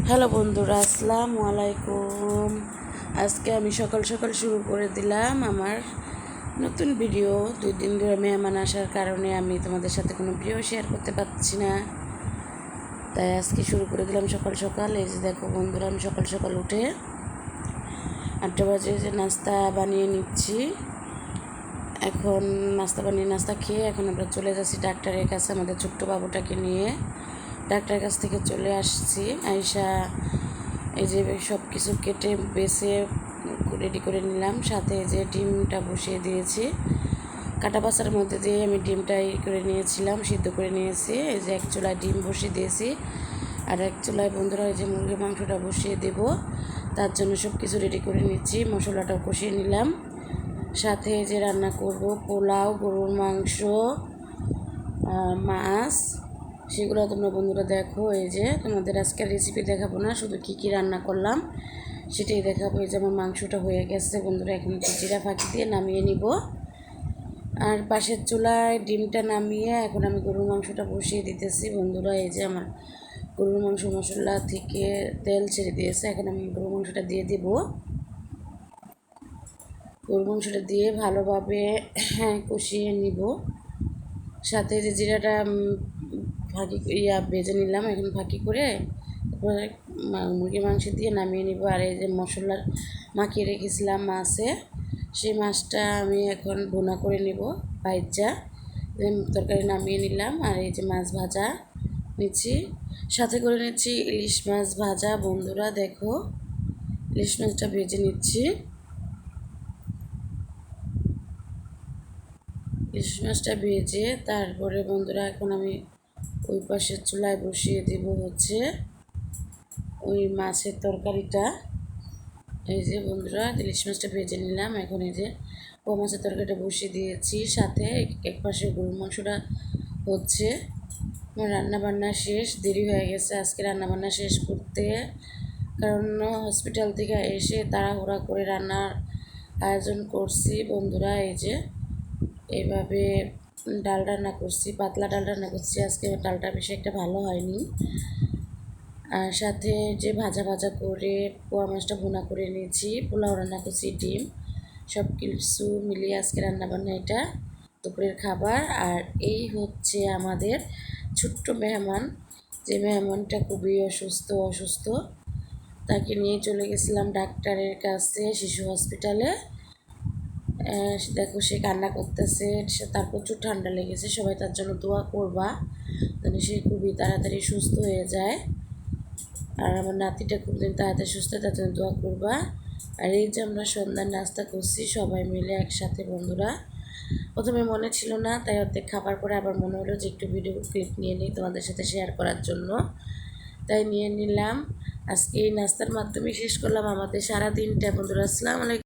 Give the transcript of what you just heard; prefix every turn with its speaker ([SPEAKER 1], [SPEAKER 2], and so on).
[SPEAKER 1] Hello বন্ধুরা, আসসালামু আলাইকুম। আজকে আমি সকাল সকাল শুরু করে দিলাম আমার নতুন ভিডিও। 2 দিন ধরে মেহমান আসার কারণে আমি তোমাদের সাথে কোনো ভিডিও শেয়ার করতে পারছি না, তাই আজকে শুরু করে দিলাম সকাল সকাল। এই যে দেখো বন্ধুরা, আমি সকাল সকাল উঠে 8টা বাজে যে নাস্তা বানিয়ে নিচ্ছি। এখন নাস্তা খেয়ে এখন আমরা চলে যাচ্ছি ডাক্তারের কাছে আমাদের ছোট্ট বাবুটাকে নিয়ে। ডাক্তারের কাছ থেকে চলে আসছি। আয়শা এই যে সব কিছু কেটে বেছে রেডি করে নিলাম, সাথে যে ডিমটা বসিয়ে দিয়েছি। কাটা বাছার মধ্যে দিয়ে আমি ডিমটা করে নিয়েছিলাম, সিদ্ধ করে নিয়েছি। এই যে এক চুলায় ডিম বসিয়ে দিয়েছি, আর এক চুলায় বন্ধুরা এই যে মুরগির মাংসটা বসিয়ে দেব। তার জন্য সব কিছু রেডি করে নিচ্ছি, মশলাটাও কষিয়ে নিলাম। সাথে যে রান্না করব পোলাও, গরুর মাংস, মাছ, সেগুলো তোমরা বন্ধুরা দেখো। এই যে তোমাদের আজকের রেসিপি দেখাবো না, শুধু কী কী রান্না করলাম সেটাই দেখাবো। এই যে আমার মাংসটা হয়ে গেছে বন্ধুরা, এখন একটু জিরা ফাঁকি দিয়ে নামিয়ে নিব। আর পাশের চুলায় ডিমটা নামিয়ে এখন আমি গরুর মাংসটা বসিয়ে দিতেছি বন্ধুরা। এই যে আমার গরুর মাংস মশলা থেকে তেল ছেড়ে দিয়েছে, এখন আমি গরুর মাংসটা দিয়ে দিব। গরুর মাংসটা দিয়ে ভালোভাবে কষিয়ে নিব। সাথে যে জিরাটা ফাঁকি ভেজে নিলাম, এখন ফাঁকি করে তারপরে মুরগির মাংস দিয়ে নামিয়ে নিব। আর এই যে মশলার মাখিয়ে রেখেছিলাম মাছে, সেই মাছটা আমি এখন ভুনা করে নিব ভাইজা। তরকারি নামিয়ে নিলাম। আর এই যে মাছ ভাজা নিচ্ছি, সাথে করে নিচ্ছি ইলিশ মাছ ভাজা বন্ধুরা। দেখো ইলিশ মাছটা ভেজে নিচ্ছি। ইলিশ মাছটা ভেজে তারপরে বন্ধুরা এখন আমি ওই পাশের চুলায় বসিয়ে দেব হচ্ছে ওই মাছের তরকারিটা। এই যে বন্ধুরা ইলিশ মাছটা ভেজে নিলাম, এখন এই যে ও মাছের তরকারিটা বসিয়ে দিয়েছি। সাথে এক পাশে গরুর মাংসটা হচ্ছে। আমার রান্নাবান্না শেষ, দেরি হয়ে গেছে আজকে রান্নাবান্না শেষ করতে, কারণ হসপিটাল থেকে এসে তাড়াহুড়া করে রান্নার আয়োজন করছি বন্ধুরা। এই যে এইভাবে ডাল রান্না করছি, পাতলা ডাল রান্না করছি আজকে। ডালটা বেশি একটা ভালো হয়নি। আর সাথে যে ভাজা ভাজা করে পোয়া মাছটা ভুনা করে নিয়েছি, পোলাও রান্না করছি, ডিম, সব কিছু মিলিয়ে আজকে রান্নাবান্না এটা দুপুরের খাবার। আর এই হচ্ছে আমাদের ছোট্ট মেহমান, যে মেহমানটা খুবই অসুস্থ, তাকে নিয়ে চলে গেছিলাম ডাক্তারের কাছে, শিশু হসপিটালে। দেখো সে কান্না করতেছে, তার প্রচুর ঠান্ডা লেগেছে। সবাই তার জন্য দোয়া করবা যেন সে খুবই তাড়াতাড়ি সুস্থ হয়ে যায়। আর আমার নাতিটা খুব দিন তাড়াতাড়ি সুস্থ, তার জন্য দোয়া করবা। আর এই যে আমরা সন্ধ্যার নাস্তা করছি সবাই মিলে একসাথে বন্ধুরা। প্রথমে মনে ছিল না, তাই অর্ধেক খাবার পরে আবার মনে হলো যে একটু ভিডিও ক্লিপ নিয়ে নিই তোমাদের সাথে শেয়ার করার জন্য, তাই নিয়ে নিলাম। আজকে এই নাস্তার মাধ্যমে শেষ করলাম আমাদের সারাদিনটা বন্ধুরা। আসসালামু আলাইকুম।